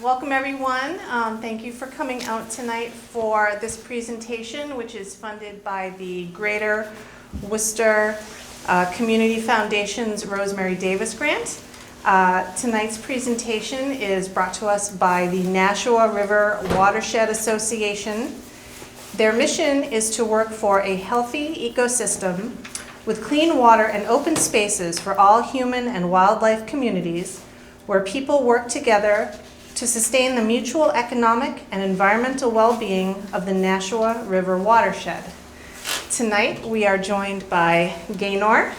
Welcome everyone. Thank you for coming out tonight for this presentation, which is funded by the Greater Worcester Community Foundation's Rosemary Davis Grant. Tonight's presentation is brought to us by the Nashua River Watershed Association. Their mission is to work for a healthy ecosystem with clean water and open spaces for all human and wildlife communities where people work together to sustain the mutual economic and environmental well-being of the Nashua River Watershed. Tonight we are joined by Gaynor.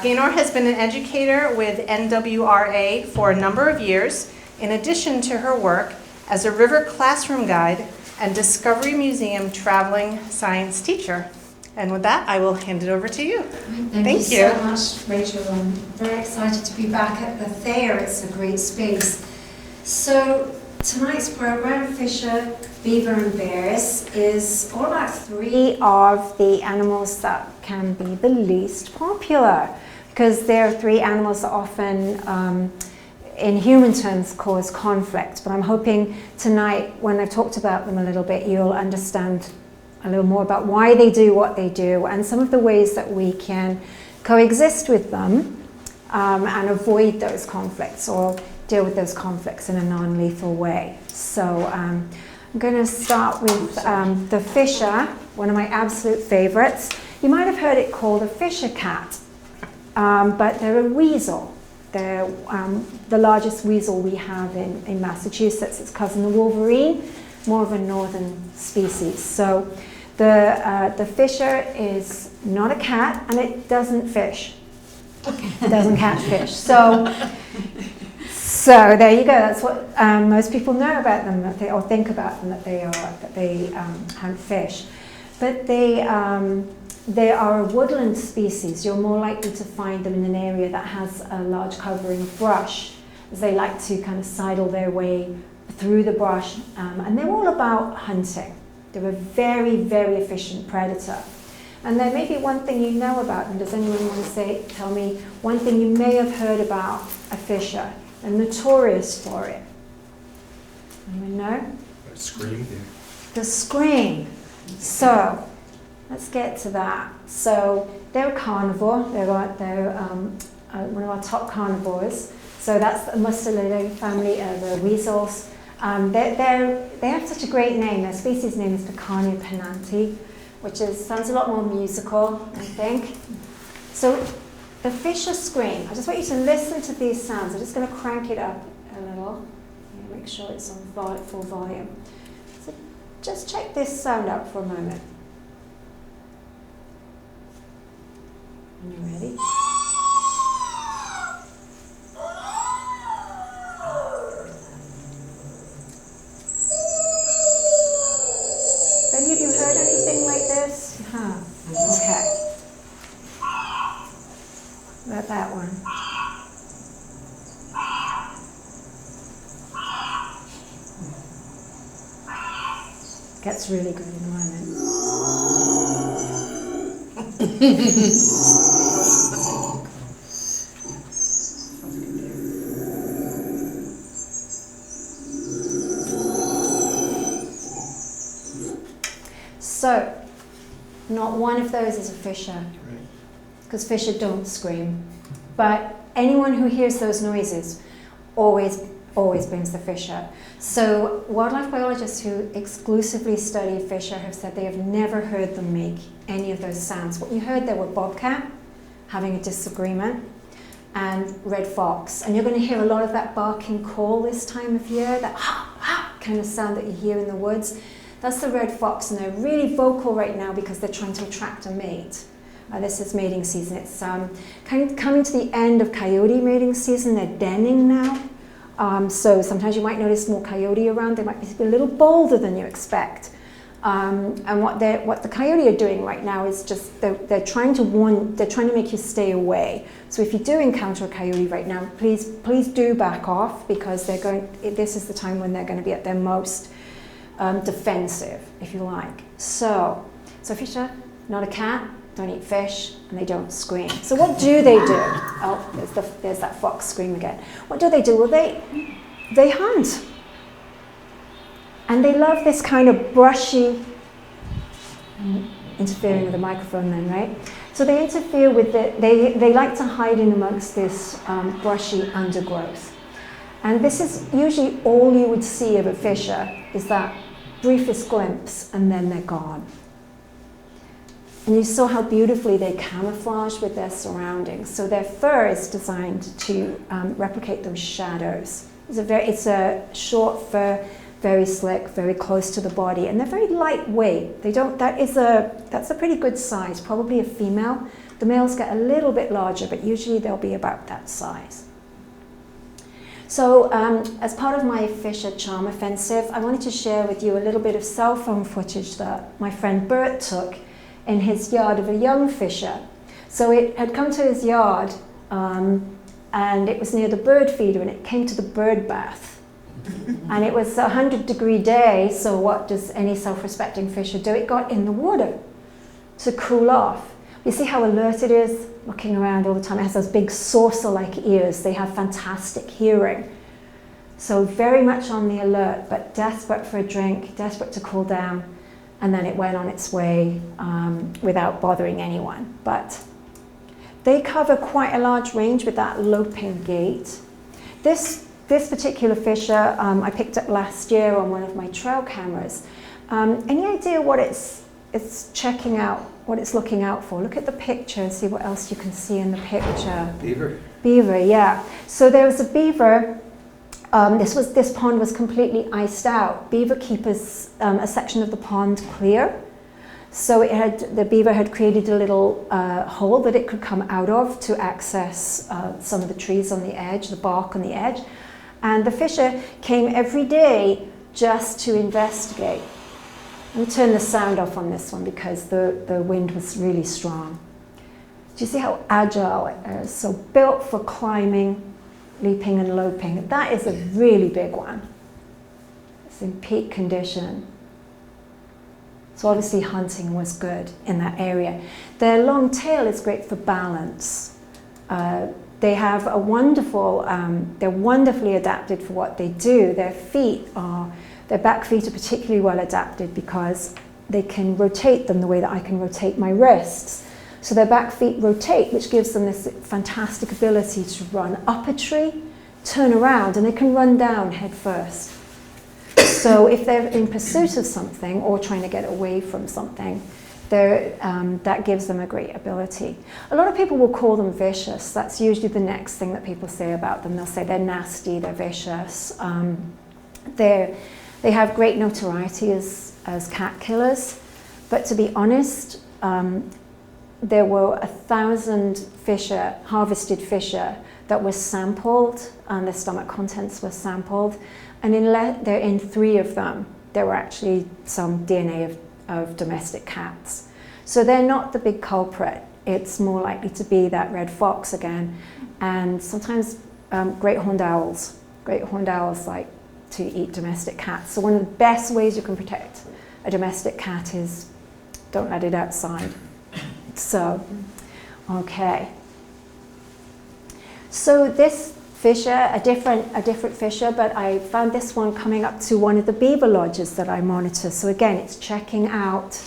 Gaynor has been an educator with NWRA for a number of years, in addition to her work as a river classroom guide and Discovery Museum traveling science teacher. And with that, I will hand it over to you. Thank you so much, Rachel. I'm very excited to be back at the Thayer. It's a great space. So tonight's program, Fisher, Beaver and Bears, is all about three of the animals that can be the least popular, because there are three animals that often, in human terms, cause conflict. But I'm hoping tonight, when I've talked about them a little bit, you'll understand a little more about why they do what they do and some of the ways that we can coexist with them and avoid those conflicts or deal with those conflicts in a non-lethal way. So I'm going to start with the fisher, one of my absolute favorites. You might have heard it called a fisher cat, but they're a weasel. They're the largest weasel we have in Massachusetts. Its cousin the wolverine, more of a northern species. So the fisher is not a cat, and it doesn't fish. It doesn't catch fish. So there you go. That's what most people know about them, or think about them, that they hunt fish. But they are a woodland species. You're more likely to find them in an area that has a large covering of brush, as they like to kind of sidle their way through the brush, and they're all about hunting. They're a very, very efficient predator. And there may be one thing you know about them. Does anyone want to tell me one thing you may have heard about a fisher? They're notorious for it. Anyone know? The scream. The scream. So let's get to that. So they're a carnivore. They're one of our top carnivores. So that's the Mustelidae family of weasels. They have such a great name. Their species name is Picarnia pennanti, which sounds a lot more musical, I think. So the fisher scream. I just want you to listen to these sounds. I'm just going to crank it up a little. Make sure it's on full volume. So just check this sound out for a moment. Are you ready? Have any of you heard anything like this? Huh. Okay. About that one. Gets really good in a moment. So, not one of those is a fisher, because fisher don't scream. But anyone who hears those noises always brings the fisher. So wildlife biologists who exclusively study fisher have said they have never heard them make any of those sounds. What you heard there were bobcat having a disagreement and red fox. And you're going to hear a lot of that barking call this time of year, that ha, ha kind of sound that you hear in the woods. That's the red fox, and they're really vocal right now because they're trying to attract a mate. This is mating season. It's kind of coming to the end of coyote mating season. They're denning now. So sometimes you might notice more coyote around. They might be a little bolder than you expect. And what the coyote are doing right now is just they're trying to make you stay away. So if you do encounter a coyote right now, please do back off, because this is the time when they're going to be at their most defensive, if you like. So fisher, not a cat, don't eat fish, and they don't scream. So what do they do? Oh, there's that fox scream again. What do? Well, they hunt. And they love this kind of brushy, interfering with the microphone then, right? So they interfere with they like to hide in amongst this brushy undergrowth. And this is usually all you would see of a fisher, is that briefest glimpse, and then they're gone. And you saw how beautifully they camouflage with their surroundings. So their fur is designed to replicate those shadows. It's a short fur, very slick, very close to the body, and they're very lightweight. That's a pretty good size, probably a female. The males get a little bit larger, but usually they'll be about that size. So as part of my Fisher Charm Offensive, I wanted to share with you a little bit of cell phone footage that my friend Bert took in his yard of a young fisher. So it had come to his yard, and it was near the bird feeder, and it came to the bird bath. And it was a 100-degree day, so what does any self-respecting fisher do? It got in the water to cool off. You see how alert it is, looking around all the time. It has those big saucer-like ears. They have fantastic hearing. So very much on the alert, but desperate for a drink, desperate to cool down. And then it went on its way without bothering anyone. But they cover quite a large range with that loping gait. This particular fisher I picked up last year on one of my trail cameras. Any idea what it's checking out, what it's looking out for? Look at the picture and see what else you can see in the picture. Beaver. Beaver, yeah. So there was a beaver. This pond was completely iced out. Beaver keep a section of the pond clear. So the beaver had created a little hole that it could come out of to access some of the trees on the edge, the bark on the edge. And the fisher came every day just to investigate. Let me turn the sound off on this one because the wind was really strong. Do you see how agile it is? So built for climbing, leaping and loping. That is a really big one. It's in peak condition. So obviously hunting was good in that area. Their long tail is great for balance. They have a wonderful, they're wonderfully adapted for what they do. Their back feet are particularly well adapted because they can rotate them the way that I can rotate my wrists. So their back feet rotate, which gives them this fantastic ability to run up a tree, turn around, and they can run down head first. So if they're in pursuit of something or trying to get away from something, that gives them a great ability. A lot of people will call them vicious. That's usually the next thing that people say about them. They'll say they're nasty, they're vicious. They have great notoriety as cat killers. But to be honest, there were 1,000 harvested fisher that were sampled, and their stomach contents were sampled. And in 3 of them, there were actually some DNA of domestic cats. So they're not the big culprit. It's more likely to be that red fox again. And sometimes great horned owls. Great horned owls like to eat domestic cats. So one of the best ways you can protect a domestic cat is don't let it outside. So, okay. So this fisher, a different fisher, but I found this one coming up to one of the beaver lodges that I monitor. So again, it's checking out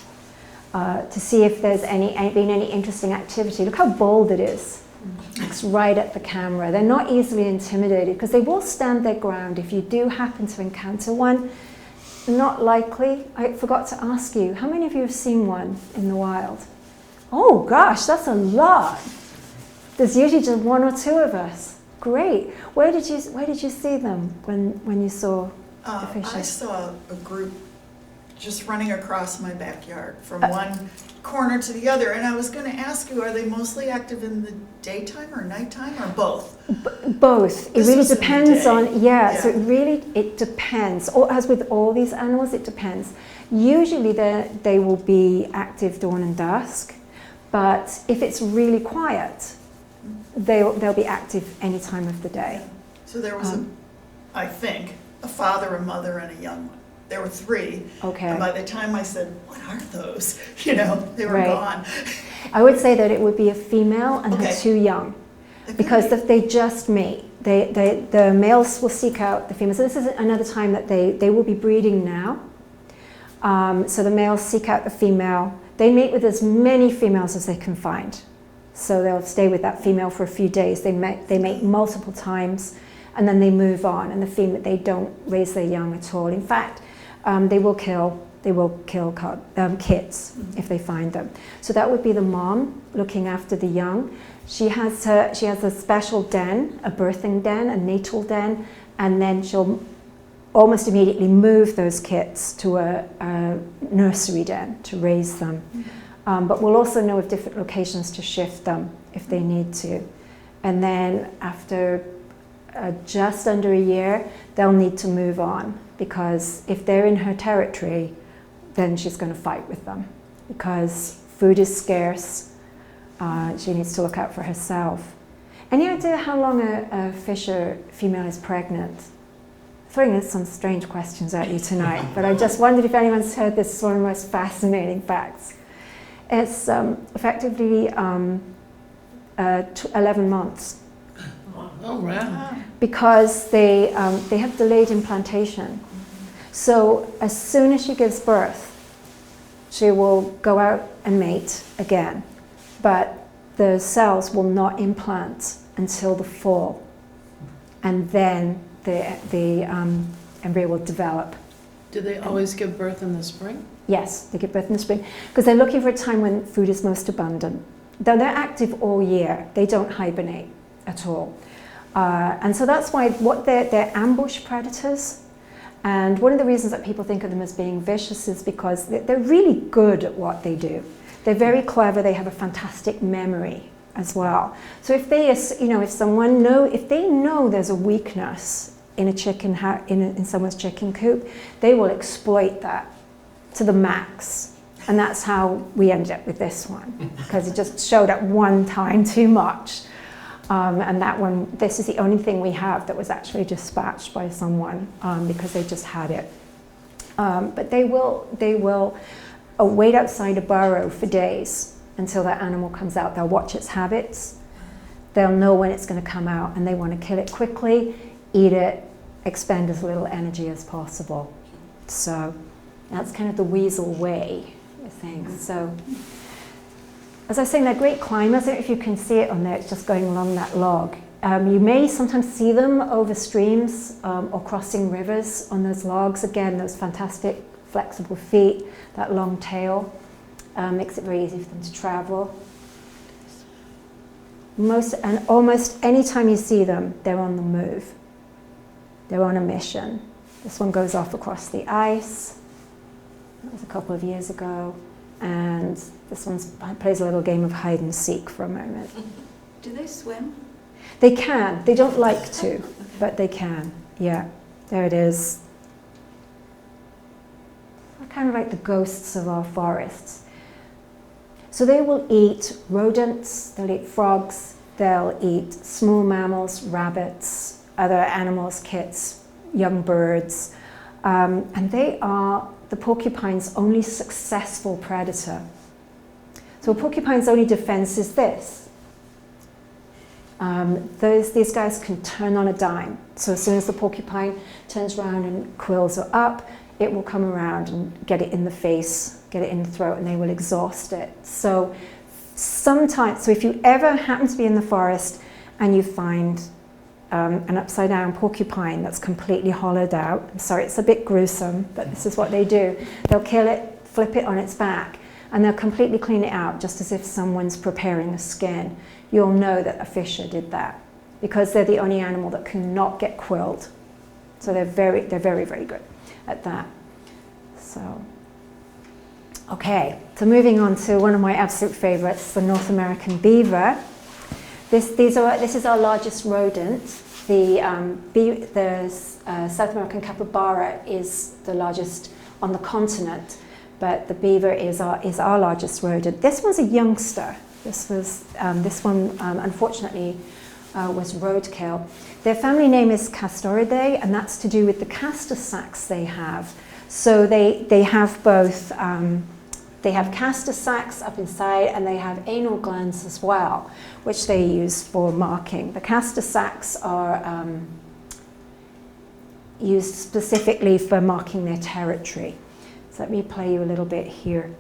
to see if there's been any interesting activity. Look how bold it is. It's right at the camera. They're not easily intimidated because they will stand their ground if you do happen to encounter one. Not likely. I forgot to ask you, how many of you have seen one in the wild? Oh gosh, that's a lot. There's usually just 1 or 2 of us. Great. Where did you see them when you saw the fishes? I saw a group just running across my backyard from one corner to the other, and I was going to ask you, are they mostly active in the daytime or nighttime or both? Both. It really depends on, yeah. So it depends. Or as with all these animals, it depends. Usually they will be active dawn and dusk, but if it's really quiet, they'll be active any time of the day. So there was I think, a father, a mother, and a young one. There were 3. Okay. And by the time I said, what are those? They were Right. gone. I would say that it would be a female and her Okay. 2 young. because they just mate. The males will seek out the females. So this is another time that they will be breeding now. So the males seek out the female. They mate with as many females as they can find. So they'll stay with that female for a few days. They mate multiple times, and then they move on. And the female, they don't raise their young at all. In fact, they will kill kits if they find them. So that would be the mom looking after the young. She has a special den, a birthing den, a natal den, and then she'll almost immediately move those kits to a nursery den to raise them. But we'll also know of different locations to shift them if they need to. And then after just under a year, they'll need to move on, because if they're in her territory, then she's going to fight with them, because food is scarce. She needs to look out for herself. Any idea how long a fisher female is pregnant? Throwing some strange questions at you tonight, but I just wondered if anyone's heard this. It's one of the most fascinating facts. It's effectively 11 months. Oh, wow. Because they have delayed implantation. So as soon as she gives birth, she will go out and mate again. But the cells will not implant until the fall. And then the embryo will develop. Do they always give birth in the spring? Yes, they give birth in the spring, because they're looking for a time when food is most abundant. Though they're active all year, they don't hibernate at all. And so that's why they're ambush predators. And one of the reasons that people think of them as being vicious is because they're really good at what they do. They're very clever. They have a fantastic memory as well. So if they know there's a weakness in in someone's chicken coop, they will exploit that to the max. And that's how we ended up with this one, because it just showed up one time too much. And that one, this is the only thing we have that was actually dispatched by someone, because they just had it. But they will wait outside a burrow for days until that animal comes out. They'll watch its habits. They'll know when it's going to come out, and they want to kill it quickly, eat it, expend as little energy as possible. So that's kind of the weasel way of things. So, as I was saying, they're great climbers. I don't know if you can see it on there, it's just going along that log. You may sometimes see them over streams or crossing rivers on those logs. Again, those fantastic flexible feet, that long tail makes it very easy for them to travel. Almost any time you see them, they're on the move. They're on a mission. This one goes off across the ice. That was a couple of years ago. And this one plays a little game of hide and seek for a moment. Do they swim? They can. They don't like to, but they can. Yeah, there it is. They're kind of like the ghosts of our forests. So they will eat rodents, they'll eat frogs, they'll eat small mammals, rabbits, other animals, kits, young birds. And they are the porcupine's only successful predator. So a porcupine's only defense is this. These guys can turn on a dime. So as soon as the porcupine turns around and quills are up, it will come around and get it in the face, get it in the throat, and they will exhaust it. So if you ever happen to be in the forest and you find an upside down porcupine that's completely hollowed out, I'm sorry, it's a bit gruesome, but this is what they do. They'll kill it, flip it on its back, and they'll completely clean it out, just as if someone's preparing a skin. You'll know that a fisher did that, because they're the only animal that cannot get quilled. So they're very, very good at that. So, okay, so moving on to one of my absolute favorites, the North American beaver. This is our largest rodent. The South American capybara is the largest on the continent, but the beaver is our largest rodent. This one's a youngster. This one unfortunately was roadkill. Their family name is Castoridae, and that's to do with the castor sacs they have. So they have both They have castor sacs up inside, and they have anal glands as well, which they use for marking. The castor sacs are used specifically for marking their territory. So let me play you a little bit here.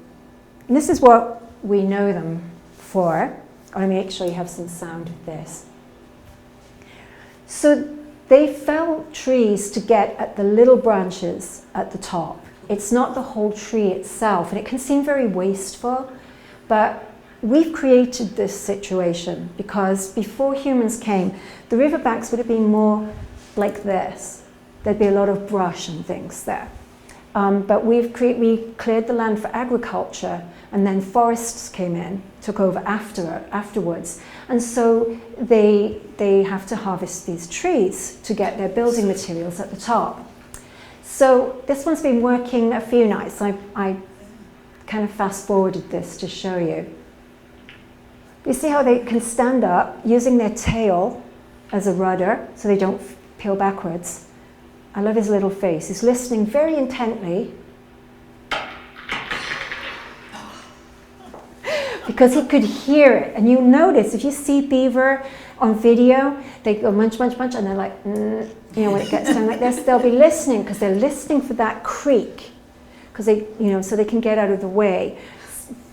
And this is what we know them for. Let me actually have some sound of this. So they fell trees to get at the little branches at the top. It's not the whole tree itself, and it can seem very wasteful, but we've created this situation because before humans came, the riverbanks would have been more like this. There'd be a lot of brush and things there. But we cleared the land for agriculture, and then forests came in, took over afterwards. And so they have to harvest these trees to get their building materials at the top. So this one's been working a few nights. I kind of fast forwarded this to show you. You see how they can stand up using their tail as a rudder so they don't peel backwards. I love his little face. He's listening very intently because he could hear it. And you'll notice if you see beaver on video, they go munch, munch, munch, and they're like, you know, when it gets down like this, they'll be listening because they're listening for that creak, because they, you know, so they can get out of the way.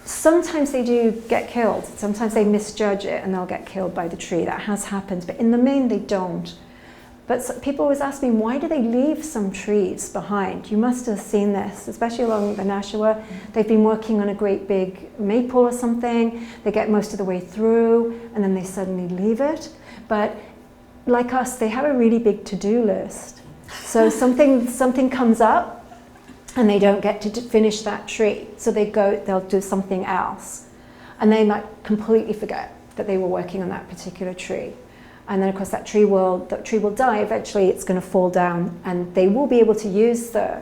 Sometimes they do get killed. Sometimes they misjudge it and they'll get killed by the tree. That has happened, but in the main they don't. But people always ask me, why do they leave some trees behind? You must have seen this, especially along the Nashua. They've been working on a great big maple or something. They get most of the way through and then they suddenly leave it. But like us, they have a really big to-do list. So something comes up and they don't get to finish that tree. So they'll do something else. And they might completely forget that they were working on that particular tree. And then of course that tree will die. Eventually it's going to fall down, and they will be able to use the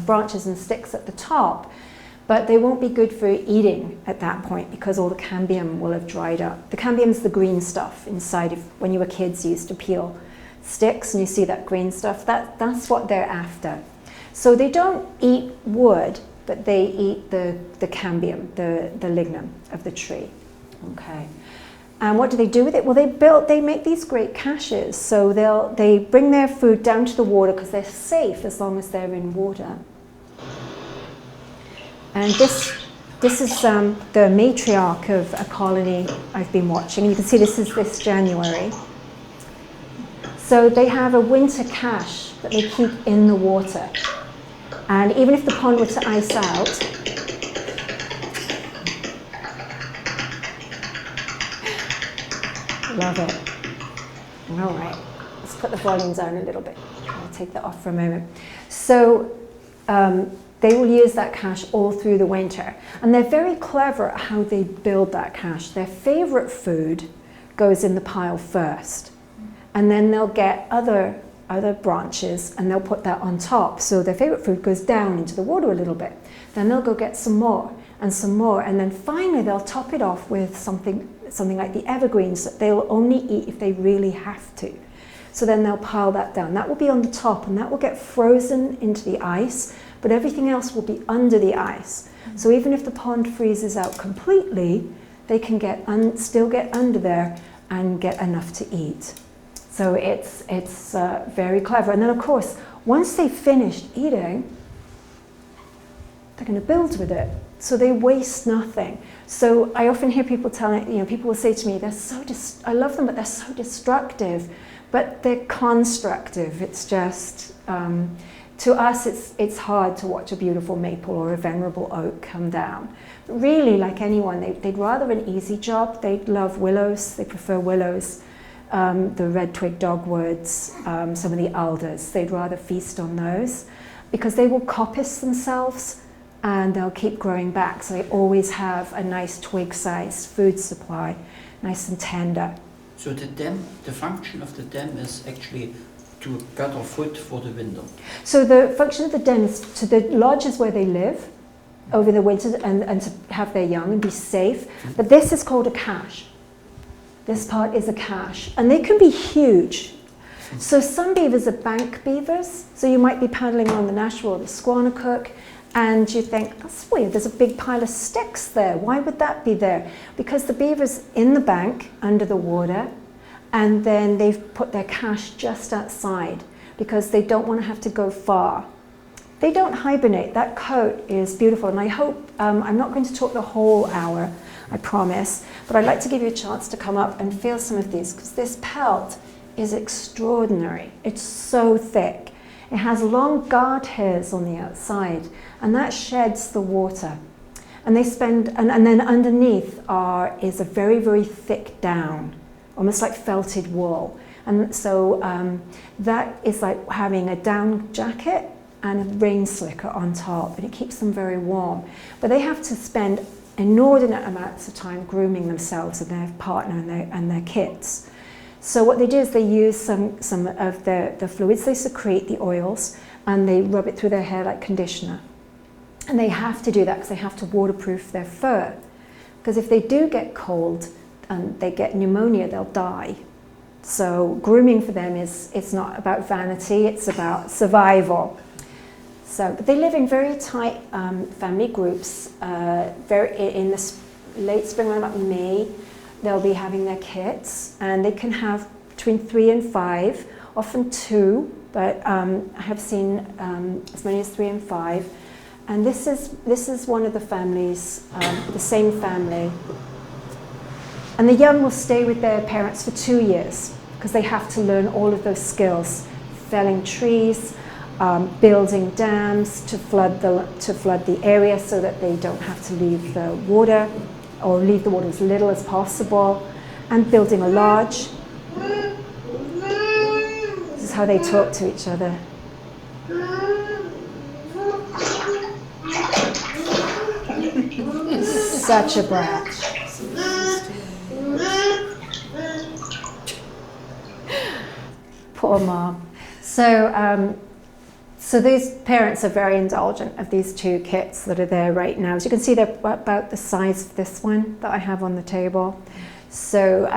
branches and sticks at the top, but they won't be good for eating at that point because all the cambium will have dried up. The cambium is the green stuff inside. When you were kids, you used to peel sticks and you see that green stuff. That's what they're after. So they don't eat wood, but they eat the cambium, the lignum of the tree. Okay. And what do they do with it? Well, they make these great caches. So they bring their food down to the water because they're safe as long as they're in water. And this is the matriarch of a colony I've been watching. You can see this is this January. So they have a winter cache that they keep in the water. And even if the pond were to ice out, love it. All right, let's put the volume down a little bit. I'll take that off for a moment. So they will use that cache all through the winter. And they're very clever at how they build that cache. Their favorite food goes in the pile first. And then they'll get other branches and they'll put that on top. So their favorite food goes down into the water a little bit. Then they'll go get some more. And then finally they'll top it off with something like the evergreens that they'll only eat if they really have to. So then they'll pile that down. That will be on the top and that will get frozen into the ice, but everything else will be under the ice. So even if the pond freezes out completely, they can still get under there and get enough to eat. So it's very clever. And then of course, once they've finished eating, they're going to build with it. So they waste nothing. So I often hear people people will say to me, I love them, but they're so destructive. But they're constructive. It's just, to us, it's hard to watch a beautiful maple or a venerable oak come down. But really, like anyone, they'd rather an easy job. They love willows. They prefer willows, the red twig dogwoods, some of the alders. They'd rather feast on those because they will coppice themselves and they'll keep growing back. So they always have a nice twig-sized food supply, nice and tender. So the function of the dam is actually to gather food for the winter. So the function of the den is to the lodges where they live over the winter and to have their young and be safe. But this is called a cache. This part is a cache. And they can be huge. So some beavers are bank beavers. So you might be paddling on the Nashua or the Squannacook And you think, that's weird, there's a big pile of sticks there. Why would that be there? Because the beaver's in the bank, under the water, and then they've put their cache just outside because they don't want to have to go far. They don't hibernate. That coat is beautiful, and I hope, I'm not going to talk the whole hour, I promise, but I'd like to give you a chance to come up and feel some of these, because this pelt is extraordinary. It's so thick. It has long guard hairs on the outside, and that sheds the water. And they spend, and then underneath is a very, very thick down, almost like felted wool. And so that is like having a down jacket and a rain slicker on top, and it keeps them very warm. But they have to spend inordinate amounts of time grooming themselves and their partner and their kits. So what they do is they use some of the fluids they secrete, the oils, and they rub it through their hair like conditioner. And they have to do that because they have to waterproof their fur. Because if they do get cold and they get pneumonia, they'll die. So grooming for them it's not about vanity, it's about survival. So, but they live in very tight family groups. In the late spring, around about May, they'll be having their kits, and they can have between 3 and 5, often 2, but I have seen as many as 3 and 5. And this is one of the families, the same family. And the young will stay with their parents for 2 years because they have to learn all of those skills: felling trees, building dams to flood the area so that they don't have to leave the water, or leave the water as little as possible, and building a lodge. This is how they talk to each other. Such a brat. Poor mom. So these parents are very indulgent of these 2 kits that are there right now. As you can see, they're about the size of this one that I have on the table. So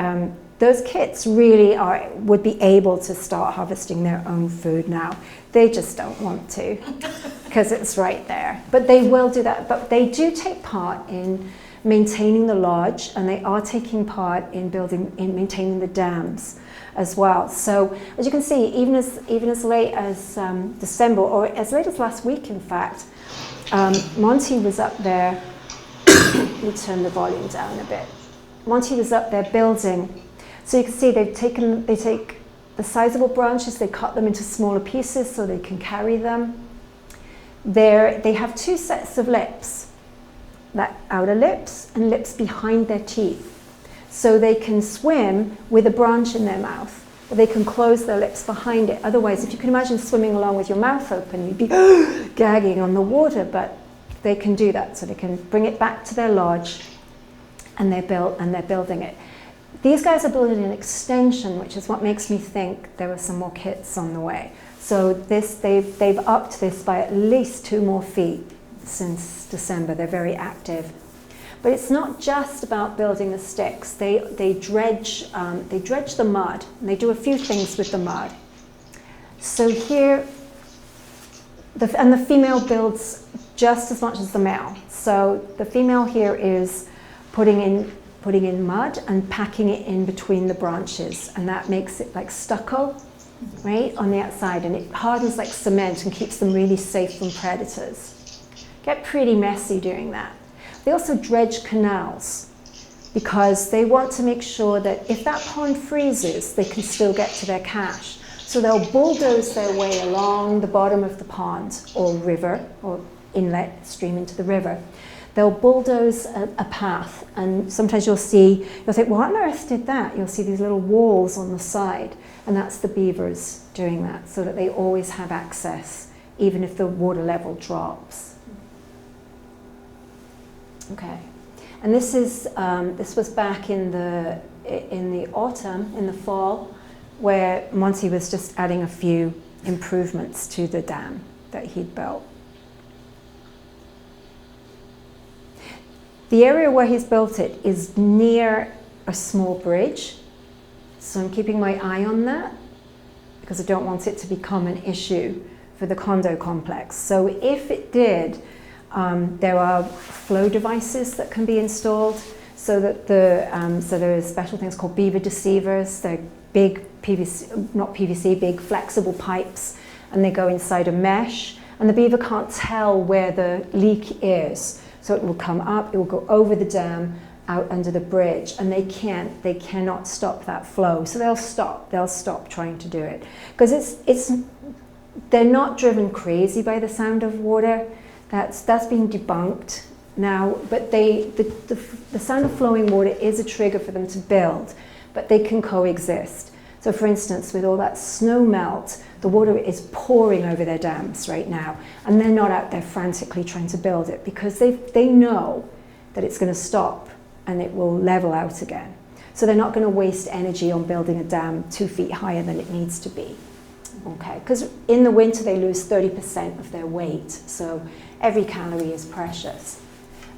those kits really would be able to start harvesting their own food now. They just don't want to because it's right there. But they will do that. But they do take part in maintaining the lodge, and they are taking part in maintaining the dams as well. So as you can see, even as late as December, or as late as last week, in fact, Monty was up there. Let me turn the volume down a bit. Monty was up there building. So you can see they take the sizable branches, they cut them into smaller pieces so they can carry them. They have 2 sets of lips, that outer lips and lips behind their teeth. So they can swim with a branch in their mouth, but they can close their lips behind it. Otherwise, if you can imagine swimming along with your mouth open, you'd be gagging on the water, but they can do that. So they can bring it back to their lodge, and they're building it. These guys are building an extension, which is what makes me think there were some more kits on the way. So they've upped this by at least 2 more feet since December. They're very active. But it's not just about building the sticks. They dredge the mud, and they do a few things with the mud. So here, the female builds just as much as the male. So the female here is putting in mud and packing it in between the branches, and that makes it like stucco, right, on the outside, and it hardens like cement and keeps them really safe from predators. Get pretty messy doing that. They also dredge canals because they want to make sure that if that pond freezes, they can still get to their cache. So they'll bulldoze their way along the bottom of the pond or river or inlet stream into the river. They'll bulldoze a path, and sometimes you'll think, what on earth did that? You'll see these little walls on the side, and that's the beavers doing that so that they always have access, even if the water level drops. Okay, and this was back in the autumn, in the fall, where Monty was just adding a few improvements to the dam that he'd built. The area where he's built it is near a small bridge, so I'm keeping my eye on that because I don't want it to become an issue for the condo complex. So if it did, There are flow devices that can be installed so that so there are special things called beaver deceivers. They're big PVC, not PVC, big flexible pipes, and they go inside a mesh, and the beaver can't tell where the leak is. So it will come up, it will go over the dam, out under the bridge, and they cannot stop that flow. So they'll stop trying to do it. Because they're not driven crazy by the sound of water. That's been debunked now, but the sound of flowing water is a trigger for them to build, but they can coexist. So for instance, with all that snow melt, the water is pouring over their dams right now, and they're not out there frantically trying to build it because they know that it's going to stop and it will level out again. So they're not going to waste energy on building a dam 2 feet higher than it needs to be. Okay, because in the winter they lose 30% of their weight, so every calorie is precious.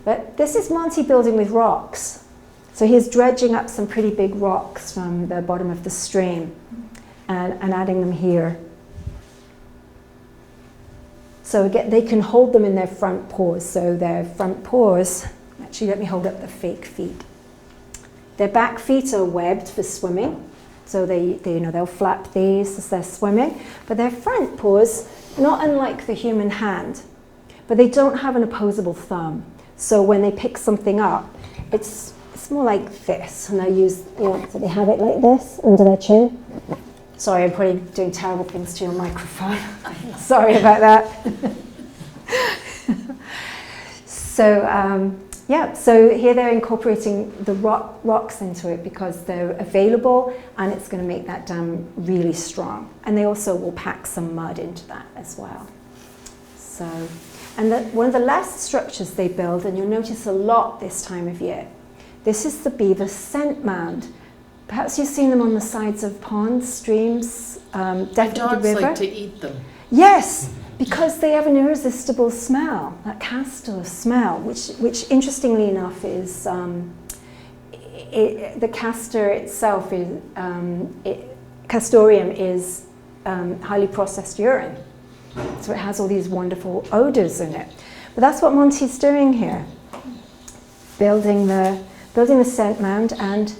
But this is Monty building with rocks. So he's dredging up some pretty big rocks from the bottom of the stream and adding them here. So again, they can hold them in their front paws. So their front paws, actually let me hold up the fake feet. Their back feet are webbed for swimming. So they'll flap these as they're swimming. But their front paws, not unlike the human hand, but they don't have an opposable thumb. So when they pick something up, it's more like this. And they use, so they have it like this under their chin. Sorry, I'm probably doing terrible things to your microphone. Sorry about that. So here they're incorporating the rocks into it because they're available and it's going to make that dam really strong. And they also will pack some mud into that as well. So, and one of the last structures they build, and you'll notice a lot this time of year, this is the beaver scent mound. Perhaps you've seen them on the sides of ponds, streams, definitely dogs the river. like to eat them. Yes, because they have an irresistible smell, that castor smell, which interestingly enough is, the castor itself is, castorium is highly processed urine. So it has all these wonderful odors in it. But that's what Monty's doing here, building the scent mound, and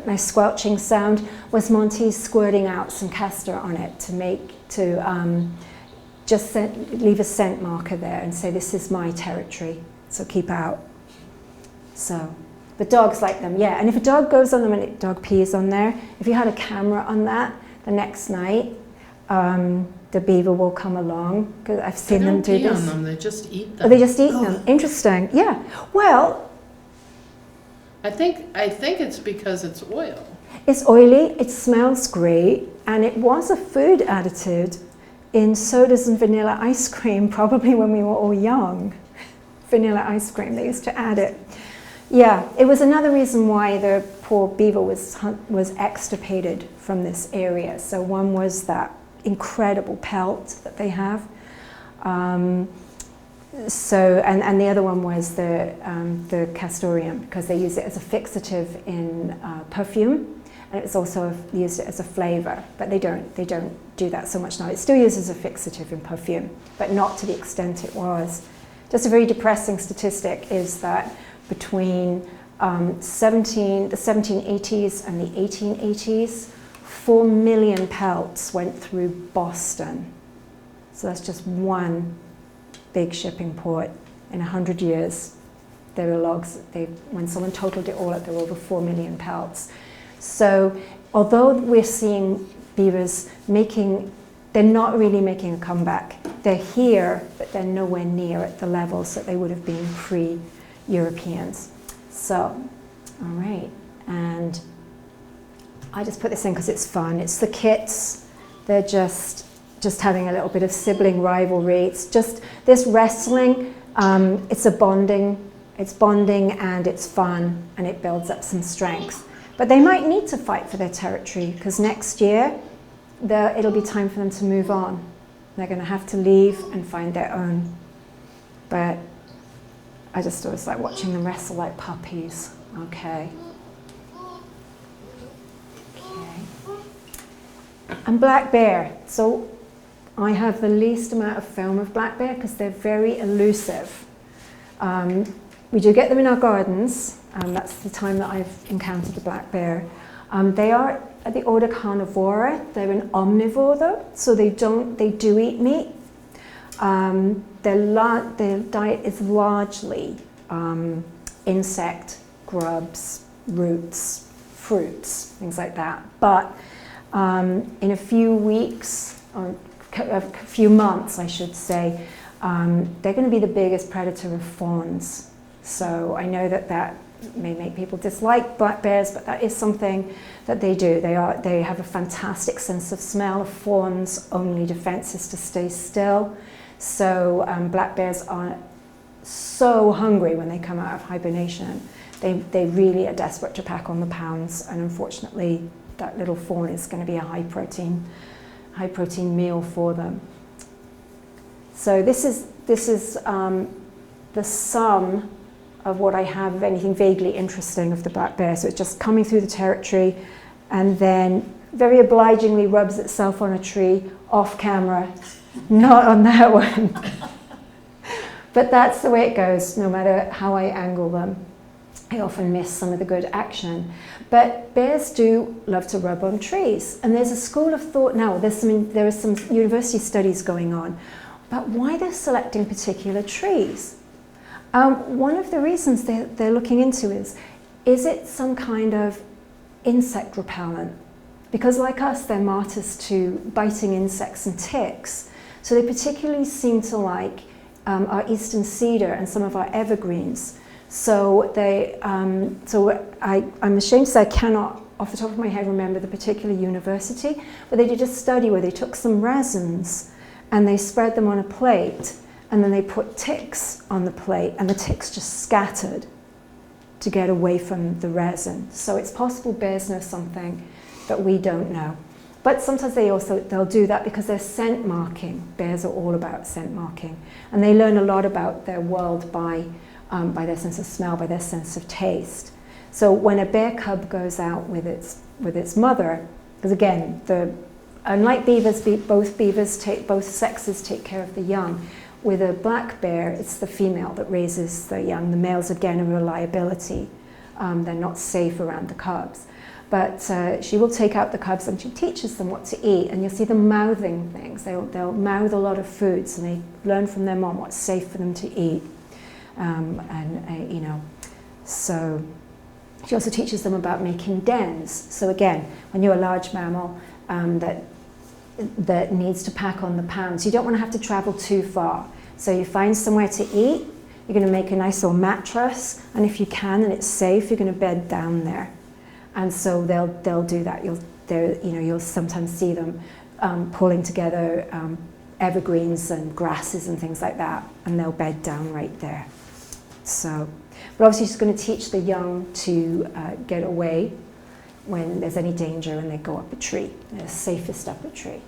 my squelching sound was Monty squirting out some castor on it leave a scent marker there and say, this is my territory, so keep out. So, but dogs like them, yeah. And if a dog goes on them and dog pees on there, if you had a camera on that, the next night, the beaver will come along, because I've seen them do this. They don't pee on them, they just eat them. Oh, they just eat them, interesting, yeah. Well, I think it's because it's oil. it's oily, it smells great, and it was a food additive in sodas and vanilla ice cream, probably when we were all young. Vanilla ice cream, they used to add it. Yeah, it was another reason why the poor beaver was extirpated from this area. So one was that incredible pelt that they have. And the other one was the castorium, because they use it as a fixative in perfume. And it's also used as a flavor, but they don't do that so much now. It's still used as a fixative in perfume, but not to the extent it was. Just a very depressing statistic is that between the 1780s and the 1880s, 4 million pelts went through Boston. So that's just one big shipping port. In 100 years, there were logs, when someone totaled it all up, there were over 4 million pelts. So although we're seeing beavers they're not really making a comeback. They're here, but they're nowhere near at the levels that they would have been pre-Europeans. So, all right, and I just put this in because it's fun. It's the kits. They're just having a little bit of sibling rivalry. It's just this wrestling. It's bonding and it's fun, and it builds up some strength. But they might need to fight for their territory, because next year it'll be time for them to move on. They're going to have to leave and find their own. But I just always like watching them wrestle like puppies. Okay. And black bear. So I have the least amount of film of black bear because they're very elusive. We do get them in our gardens. That's the time that I've encountered the black bear. They are the order Carnivora. They're an omnivore though, so they do eat meat. Their diet is largely insect, grubs, roots, fruits, things like that. But in a few weeks, or a few months I should say, they're going to be the biggest predator of fawns. So I know that may make people dislike black bears, but that is something that they do. They have a fantastic sense of smell. A fawn's only defense is to stay still. So black bears are so hungry when they come out of hibernation. They really are desperate to pack on the pounds, and unfortunately that little fawn is going to be a high protein meal for them. So this is the sum of what I have of anything vaguely interesting of the black bear. So it's just coming through the territory and then very obligingly rubs itself on a tree off camera, not on that one. But that's the way it goes, no matter how I angle them. I often miss some of the good action. But bears do love to rub on trees. And there's a school of thought now, there are some university studies going on about why they're selecting particular trees. One of the reasons they're looking into is it some kind of insect repellent? Because like us, they're martyrs to biting insects and ticks. So they particularly seem to like our eastern cedar and some of our evergreens. So I'm ashamed to say I cannot, off the top of my head, remember the particular university, but they did a study where they took some resins and they spread them on a plate, and then they put ticks on the plate, and the ticks just scattered to get away from the resin. So it's possible bears know something that we don't know. But sometimes they'll do that because they're scent marking. Bears are all about scent marking. And they learn a lot about their world by their sense of smell, by their sense of taste. So when a bear cub goes out with its mother, because again, unlike beavers, both sexes take care of the young. With a black bear, it's the female that raises the young. The males, again, are a liability. They're not safe around the cubs. But she will take out the cubs and she teaches them what to eat. And you'll see them mouthing things. They'll mouth a lot of foods, and they learn from their mom what's safe for them to eat. So she also teaches them about making dens. So again, when you're a large mammal that needs to pack on the pounds, you don't want to have to travel too far. So you find somewhere to eat, you're going to make a nice little mattress, and if you can and it's safe, you're going to bed down there. And so they'll do that. You'll sometimes see them pulling together evergreens and grasses and things like that, and they'll bed down right there. So, but obviously she's going to teach the young to get away when there's any danger and they go up a tree. They're safest up a tree.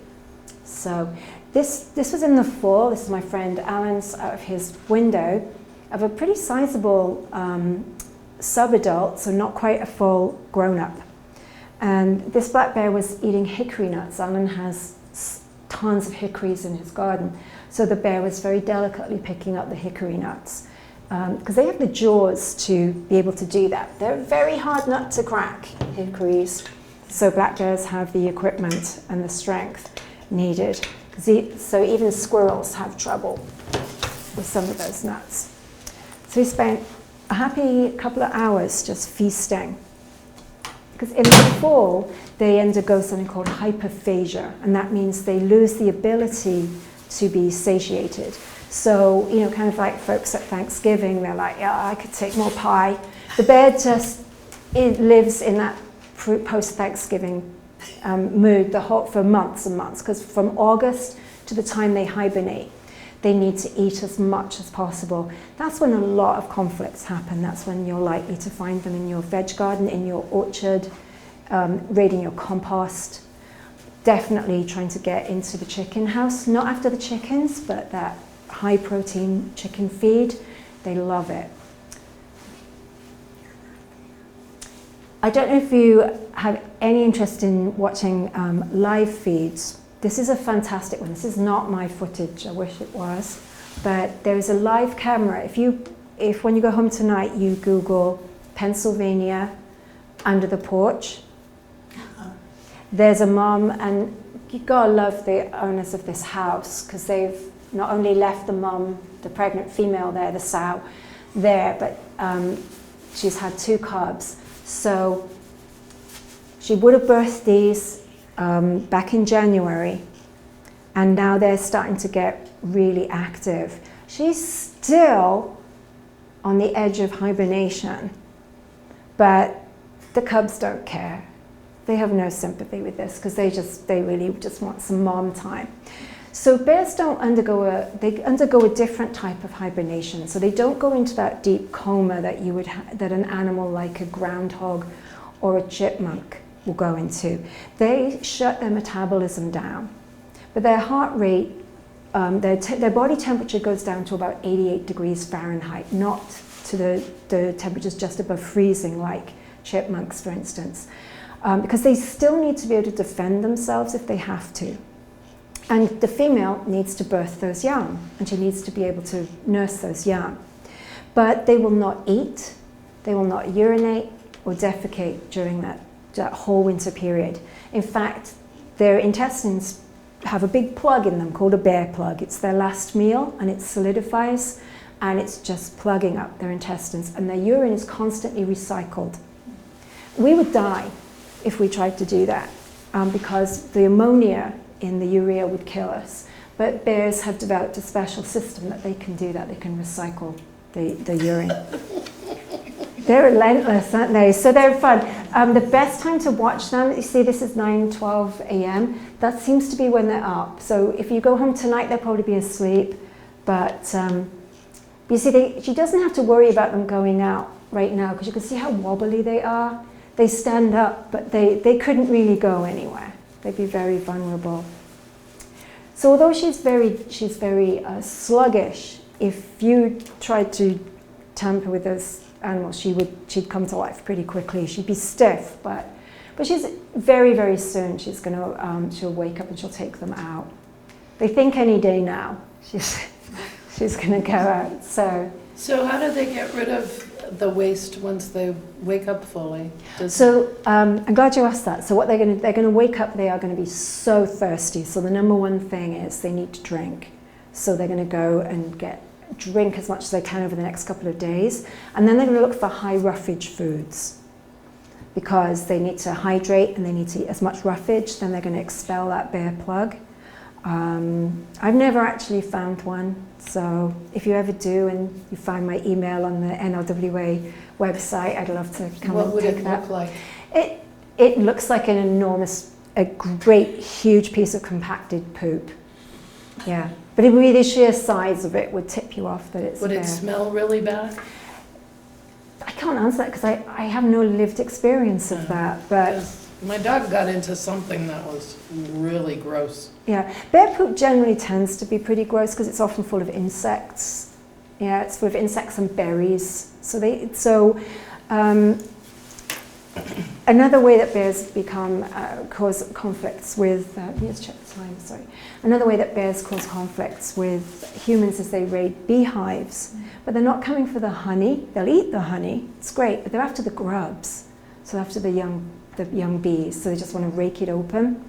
So this was in the fall. This is my friend Alan's out of his window of a pretty sizable sub-adult, so not quite a full grown-up. And this black bear was eating hickory nuts. Alan has tons of hickories in his garden. So the bear was very delicately picking up the hickory nuts, because they have the jaws to be able to do that. They're a very hard nut to crack, hickories. So black bears have the equipment and the strength needed. So even squirrels have trouble with some of those nuts. So we spent a happy couple of hours just feasting. Because in the fall, they undergo something called hyperphagia, and that means they lose the ability to be satiated. So, kind of like folks at Thanksgiving, they're like, yeah, I could take more pie. The bear it lives in that post-Thanksgiving mood for months and months, because from August to the time they hibernate, they need to eat as much as possible. That's when a lot of conflicts happen. That's when you're likely to find them in your veg garden, in your orchard, raiding your compost, definitely trying to get into the chicken house, not after the chickens, but that high protein chicken feed. They love it. I don't know if you have any interest in watching live feeds. this is a fantastic one. This is not my footage, I wish it was. But there is a live camera. If when you go home tonight, you Google Pennsylvania under the porch, there's a mom, and you gotta love the owners of this house, because they've not only left the mom, the pregnant female there, the sow, there, but she's had 2 cubs. So she would have birthed these back in January, and now they're starting to get really active. She's still on the edge of hibernation, but the cubs don't care. They have no sympathy with this, because they really just want some mom time. So bears don't undergo they undergo a different type of hibernation. So they don't go into that deep coma that that an animal like a groundhog or a chipmunk will go into. They shut their metabolism down, but their heart rate, their body temperature goes down to about 88 degrees Fahrenheit, not to the temperatures just above freezing like chipmunks, for instance, because they still need to be able to defend themselves if they have to. And the female needs to birth those young, and she needs to be able to nurse those young. But they will not eat, they will not urinate or defecate during that whole winter period. In fact, their intestines have a big plug in them called a bear plug. It's their last meal, and it solidifies, and it's just plugging up their intestines, and their urine is constantly recycled. We would die if we tried to do that, because the ammonia in the urea would kill us. But bears have developed a special system that they can do that. They can recycle the urine. They're relentless, aren't they? So they're fun. The best time to watch them, you see this is 9:12 a.m. That seems to be when they're up. So if you go home tonight, they'll probably be asleep. But you see, she doesn't have to worry about them going out right now, because you can see how wobbly they are. They stand up, but they couldn't really go anywhere. They'd be very vulnerable. So although she's very sluggish, if you tried to tamper with those animals, she'd come to life pretty quickly. She'd be stiff, but she's very, very soon she'll wake up and she'll take them out. They think any day now she's gonna go out. So how do they get rid of the waste once they wake up fully? I'm glad you asked that. So what they're going to wake up, they are going to be so thirsty. So the number one thing is they need to drink. So they're going to go and drink as much as they can over the next couple of days. And then they're going to look for high roughage foods, because they need to hydrate and they need to eat as much roughage. Then they're going to expel that bear plug. I've never actually found one, so if you ever do and you find my email on the NRWA website, I'd love to come and take that. What would it look like? It looks like a great, huge piece of compacted poop. Yeah, but it would be the sheer size of it would tip you off that it's Would it smell really bad? I can't answer that because I have no lived experience of that, but... 'Cause my dog got into something that was really gross. Yeah, bear poop generally tends to be pretty gross because it's often full of insects. Yeah, it's full of insects and berries. Another way that bears cause conflicts with, let me just check the time, sorry. Another way that bears cause conflicts with humans is they raid beehives, but they're not coming for the honey. They'll eat the honey, it's great, but they're after the grubs. So after the young bees, so they just want to rake it open.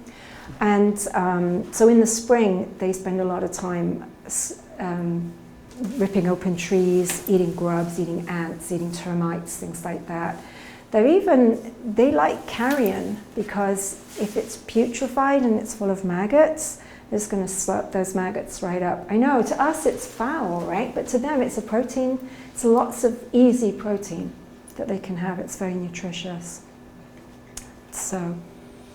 And so in the spring, they spend a lot of time ripping open trees, eating grubs, eating ants, eating termites, things like that. They like carrion, because if it's putrefied and it's full of maggots, they're just going to slurp those maggots right up. I know, to us it's foul, right? But to them it's a protein. It's lots of easy protein that they can have. It's very nutritious. So,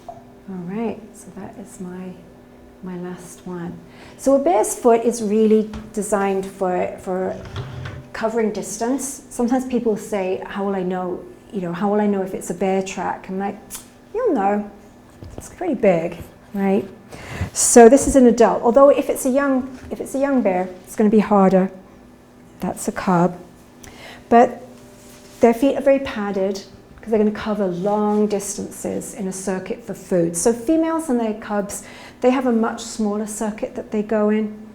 all right, so that is my last one. So a bear's foot is really designed for covering distance. Sometimes people say, how will I know if it's a bear track? I'm like, you'll know, it's pretty big, right? So this is an adult, although if it's a young bear, it's going to be harder. That's a cub. But their feet are very padded, because they're going to cover long distances in a circuit for food. So females and their cubs, they have a much smaller circuit that they go in,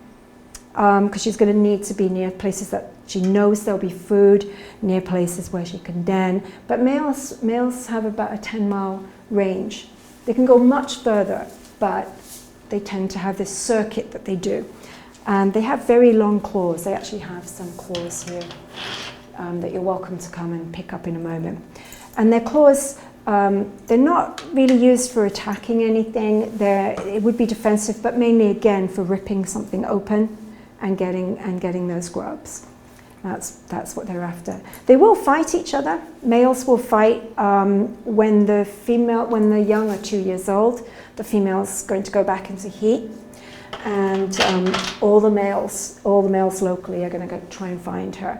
because she's going to need to be near places that she knows there'll be food, near places where she can den. But males have about a 10-mile range. They can go much further, but they tend to have this circuit that they do. And they have very long claws. They actually have some claws here that you're welcome to come and pick up in a moment. And their claws, they're not really used for attacking anything. It would be defensive, but mainly, again, for ripping something open and getting those grubs. That's what they're after. They will fight each other. Males will fight when the young are 2 years old. The female's going to go back into heat, and all the males locally are going to try and find her,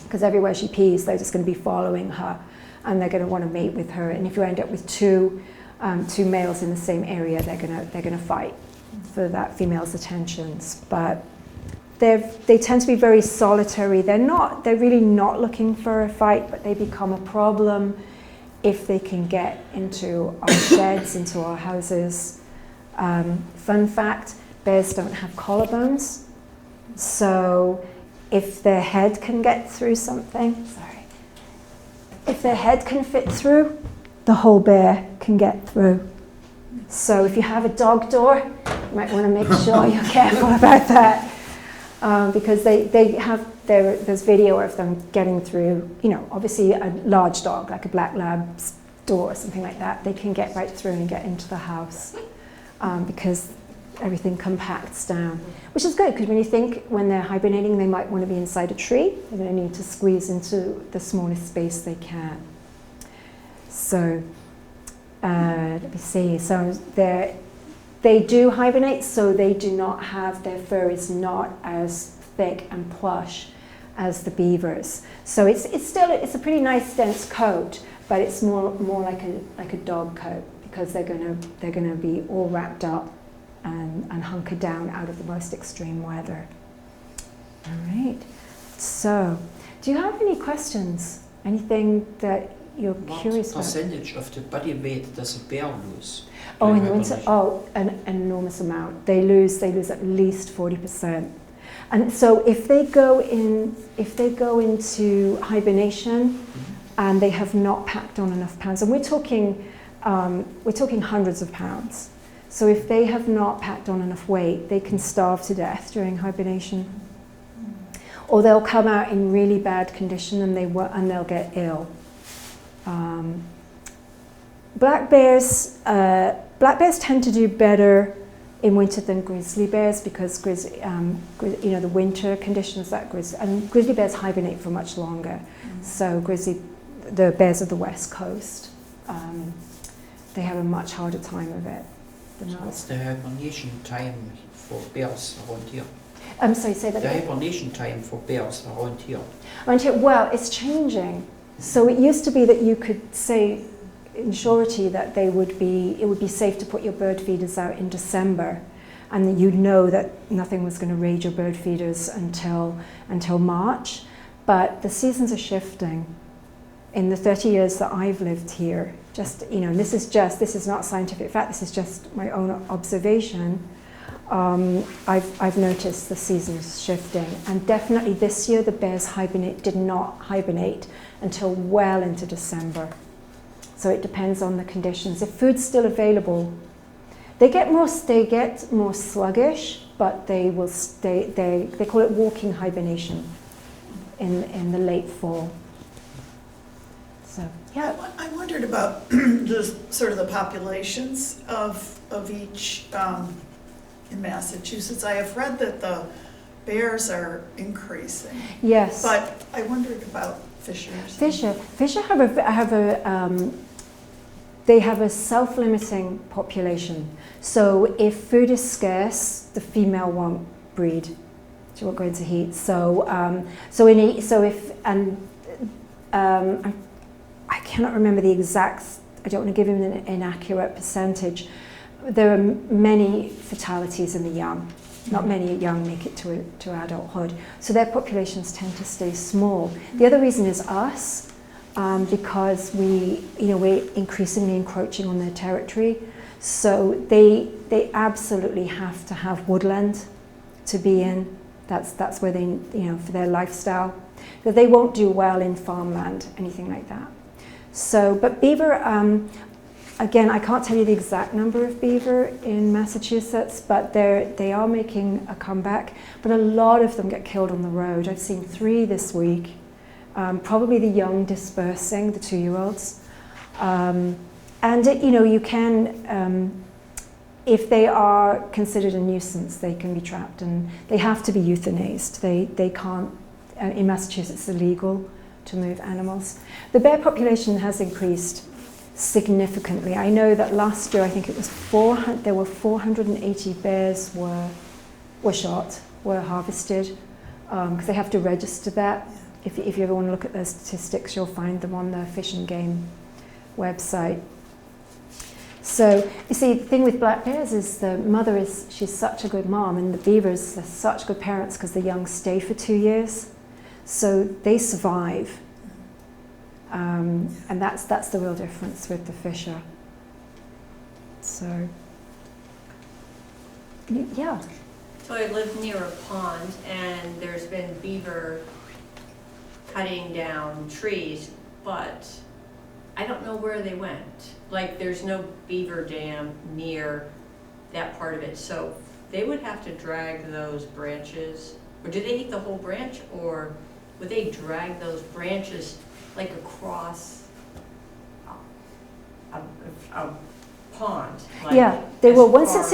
because everywhere she pees, they're just going to be following her, and they're going to want to mate with her. And if you end up with two males in the same area, they're going to fight for that female's attentions. But they tend to be very solitary. They're really not looking for a fight, but they become a problem if they can get into our sheds, into our houses. Fun fact, bears don't have collarbones. So if their head can get through something, if their head can fit through, the whole bear can get through. So if you have a dog door, you might want to make sure you're careful about that. Because there's video of them getting through, obviously a large dog, like a black lab's door or something like that, they can get right through and get into the house, because everything compacts down. Which is good, because when they're hibernating, they might want to be inside a tree. They're going to need to squeeze into the smallest space they can. So, let me see, so they do hibernate, so they do not have, their fur is not as thick and plush as the beavers. So it's a pretty nice dense coat, but it's more like a dog coat, because they're gonna be all wrapped up and hunkered down out of the most extreme weather. All right. So, do you have any questions? Anything that you're curious about? What percentage of the body weight does a bear lose? Oh, in the winter, an enormous amount. They lose at least 40%. And so if they go into hibernation and they have not packed on enough pounds, and we're talking hundreds of pounds. So if they have not packed on enough weight, they can starve to death during hibernation. Or they'll come out in really bad condition and they'll get ill. Black bears tend to do better in winter than grizzly bears, because the winter conditions and grizzly bears hibernate for much longer. So the bears of the West Coast, they have a much harder time of it than us. What's the hibernation time for bears around here? I'm sorry, say that The again. hibernation time for bears around here. Well, it's changing. So it used to be that you could say in surety that it would be safe to put your bird feeders out in December, and you'd know that nothing was going to raid your bird feeders until March. But the seasons are shifting. In the 30 years that I've lived here, this is not scientific fact, this is just my own observation. I've noticed the seasons shifting, and definitely this year the bears did not hibernate until well into December. So it depends on the conditions. If food's still available, they get more sluggish, but they will stay. They call it walking hibernation in the late fall. So yeah. I wondered about the populations of each in Massachusetts. I have read that the bears are increasing. Yes. But I wondered about fishers. Fisher have a self-limiting population. So if food is scarce, the female won't breed. She won't go into heat. I cannot remember the exact. I don't want to give him an inaccurate percentage. There are many fatalities in the young. Not many young make it to adulthood. So their populations tend to stay small. The other reason is us. because we're increasingly encroaching on their territory. So they absolutely have to have woodland to be in. That's where they, for their lifestyle. But they won't do well in farmland, anything like that. So, but beaver, again, I can't tell you the exact number of beaver in Massachusetts, but they are making a comeback. But a lot of them get killed on the road. I've seen 3 this week. Probably the young dispersing, the 2-year-olds. And you can, if they are considered a nuisance, they can be trapped, and they have to be euthanized. They can't, in Massachusetts, it's illegal to move animals. The bear population has increased significantly. I know that last year, I think it was there were 480 bears were shot, were harvested, because they have to register that. If you ever want to look at those statistics, you'll find them on the Fish and Game website. So, you see, the thing with black bears is the mother she's such a good mom, and the beavers, they're such good parents because the young stay for 2 years. So they survive. And that's the real difference with the fisher. So, yeah. So I live near a pond, and there's been beaver cutting down trees, but I don't know where they went. Like, there's no beaver dam near that part of it, so they would have to drag those branches, or do they eat the whole branch, or would they drag those branches like across a pond? Like, yeah, they will. Once far- it's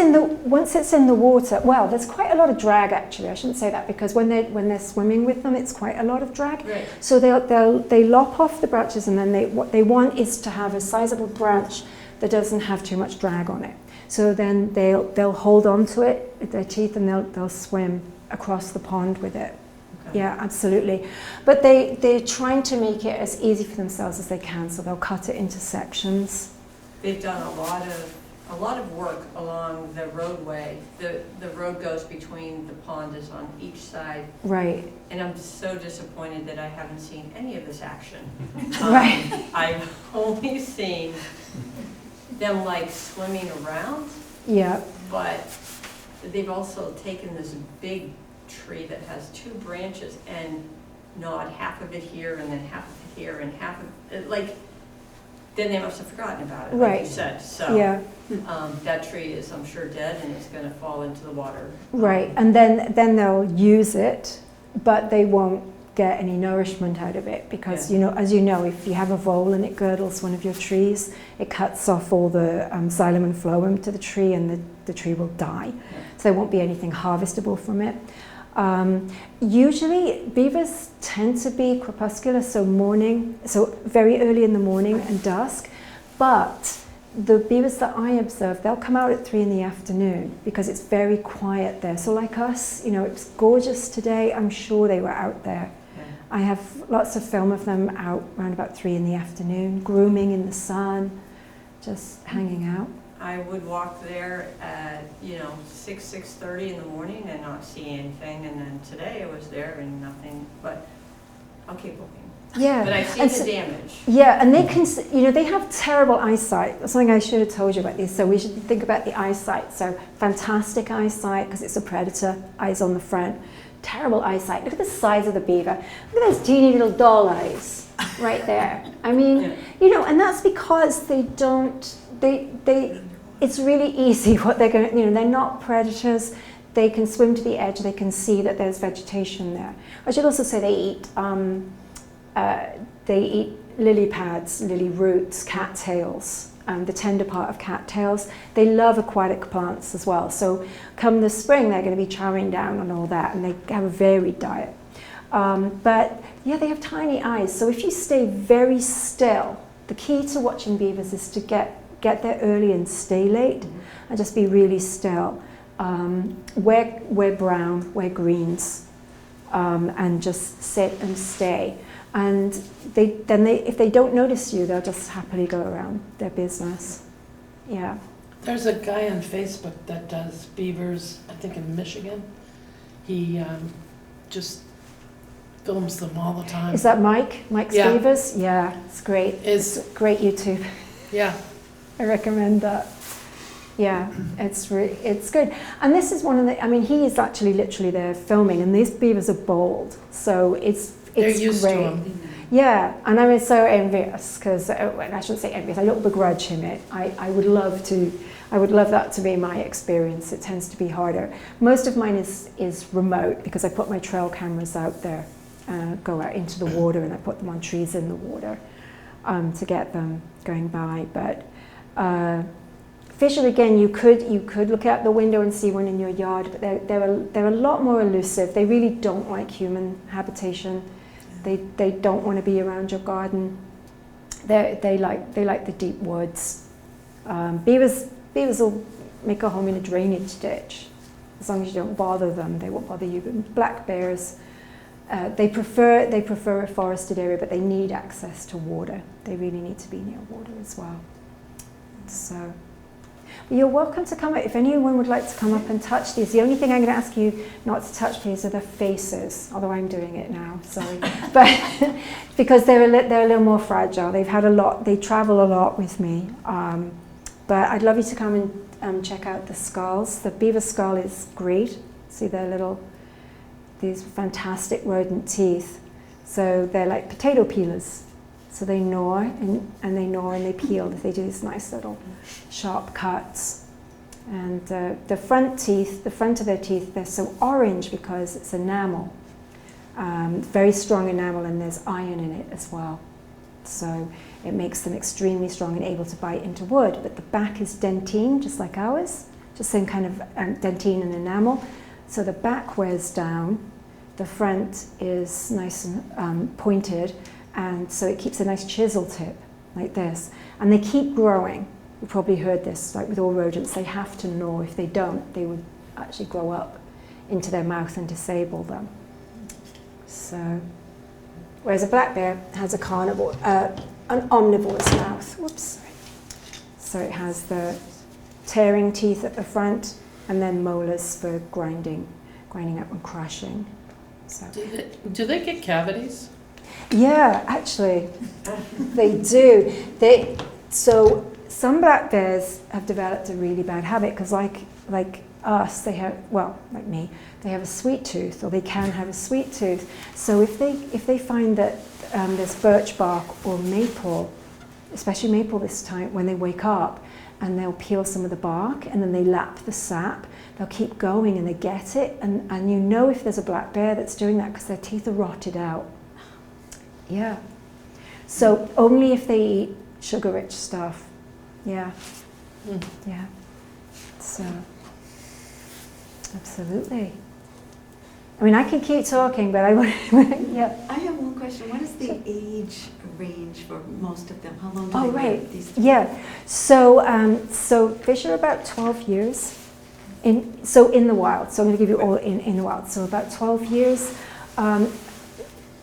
in the water. Well, there's quite a lot of drag actually. I shouldn't say that, because when they're swimming with them, it's quite a lot of drag. Right. So they lop off the branches, and then what they want is to have a sizable branch that doesn't have too much drag on it. So then they'll hold on to it with their teeth, and they'll swim across the pond with it. Okay. Yeah, absolutely. But they're trying to make it as easy for themselves as they can. So they'll cut it into sections. They've done a lot of work along the roadway. The road goes between the pond is on each side, Right. and I'm so disappointed that I haven't seen any of this action. Right. I've only seen them like swimming around, Yeah. but they've also taken this big tree that has 2 branches and gnawed half of it here and then half of it here and half of it, like, then they must have forgotten about it, like Right. you said. So Yeah. that tree is, I'm sure, dead, and it's going to fall into the water. Right. And then they'll use it, but they won't get any nourishment out of it, because Yeah. as you know, if you have a vole and it girdles one of your trees, it cuts off all the xylem and phloem to the tree, and the tree will die. Yeah. So there won't be anything harvestable from it. Usually beavers tend to be crepuscular, so very early in the morning and dusk, but the beavers that I observe, they'll come out at 3 in the afternoon because it's very quiet there. So like us, it's gorgeous today. I'm sure they were out there. Yeah. I have lots of film of them out around about 3 in the afternoon, grooming in the sun, just hanging out. I would walk there at 6:30 in the morning and not see anything, and then today I was there and nothing, but I'll keep looking. Yeah. But I've seen And the so- damage. Yeah, and they can, they have terrible eyesight. That's something I should have told you about this. So we should think about the eyesight. So fantastic eyesight, because it's a predator, eyes on the front. Terrible eyesight. Look at the size of the beaver. Look at those teeny little doll eyes right there. I mean, and that's because they don't, it's really easy what they're going to, they're not predators. They can swim to the edge. They can see that there's vegetation there. I should also say they eat lily pads, lily roots, cattails, the tender part of cattails. They love aquatic plants as well. So come the spring, they're going to be chowing down on all that, and they have a varied diet. But yeah, they have tiny eyes. So if you stay very still, the key to watching beavers is to get there early and stay late, and just be really still. Wear brown, wear greens, and just sit and stay. And if they don't notice you, they'll just happily go around their business. Yeah. There's a guy on Facebook that does beavers, I think in Michigan. He just films them all the time. Is that Mike? Mike's Yeah. Beavers? Yeah, it's great. Is It's great YouTube. yeah. I recommend that. Yeah, it's good. And this is one of the, I mean, he is actually literally there filming, and these beavers are bold, so it's They're used great. to them. Yeah, and I'm so envious because I shouldn't say envious. I don't begrudge him it. I would love to. I would love that to be my experience. It tends to be harder. Most of mine is remote because I put my trail cameras out there, go out into the water, and I put them on trees in the water to get them going by. But fisher, again, you could look out the window and see one in your yard, but they're a lot more elusive. They really don't like human habitation. They don't want to be around your garden. They like the deep woods. Beavers will make a home in a drainage ditch. As long as you don't bother them, they won't bother you. But black bears, they prefer a forested area, but they need access to water. They really need to be near water as well. So you're welcome to come up. If anyone would like to come up and touch these, the only thing I'm going to ask you not to touch, please, are the faces. Although I'm doing it now, sorry, but because they're a little more fragile. They've had a lot. They travel a lot with me. But I'd love you to come and check out the skulls. The beaver skull is great. See these fantastic rodent teeth. So they're like potato peelers. So they gnaw and they gnaw and they peel. They do these nice little sharp cuts. And the front of their teeth, they're so orange because it's enamel. Very strong enamel, and there's iron in it as well. So it makes them extremely strong and able to bite into wood. But the back is dentine, just like ours, just same kind of dentine and enamel. So the back wears down, the front is nice and pointed, and so it keeps a nice chisel tip, like this. And they keep growing. You've probably heard this, like with all rodents, they have to gnaw. If they don't, they would actually grow up into their mouth and disable them. So, whereas a black bear has a carnivore, an omnivore's mouth. Whoops. So it has the tearing teeth at the front, and then molars for grinding up and crushing. So. Do they get cavities? Yeah, actually, they do. So some black bears have developed a really bad habit because, like us, they have, well, like me, they have a sweet tooth, or they can have a sweet tooth. So if they find that there's birch bark or maple, especially maple this time, when they wake up, and they'll peel some of the bark and then they lap the sap, they'll keep going and they get it, and you know if there's a black bear that's doing that because their teeth are rotted out. Yeah. So only if they eat sugar-rich stuff. Yeah. Yeah. So, absolutely. I mean, I can keep talking, but I want yeah. I have one question. What is the age range for most of them? How long do Oh, they right. live? These Yeah. So fish are about 12 years in the wild. So I'm going to give you all in the wild. So about 12 years.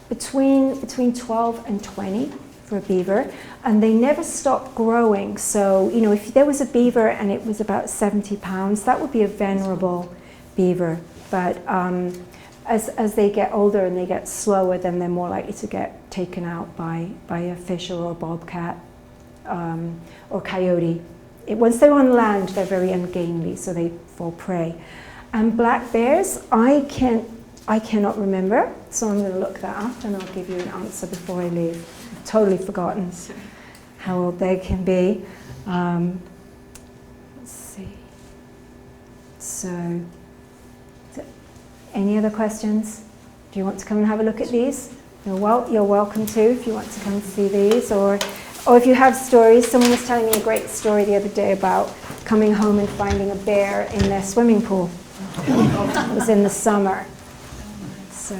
Between 12 and 20 for a beaver, and they never stop growing. So, you know, if there was a beaver and it was about 70 pounds, that would be a venerable beaver. But as they get older and they get slower, then they're more likely to get taken out by a fisher or a bobcat or coyote. Once they're on land, they're very ungainly, so they fall prey. And black bears, I cannot remember, so I'm going to look that up and I'll give you an answer before I leave. I've totally forgotten how old they can be. Let's see. So, any other questions? Do you want to come and have a look at these? You're welcome to if you want to come and see these, or if you have stories. Someone was telling me a great story the other day about coming home and finding a bear in their swimming pool. It was in the summer. So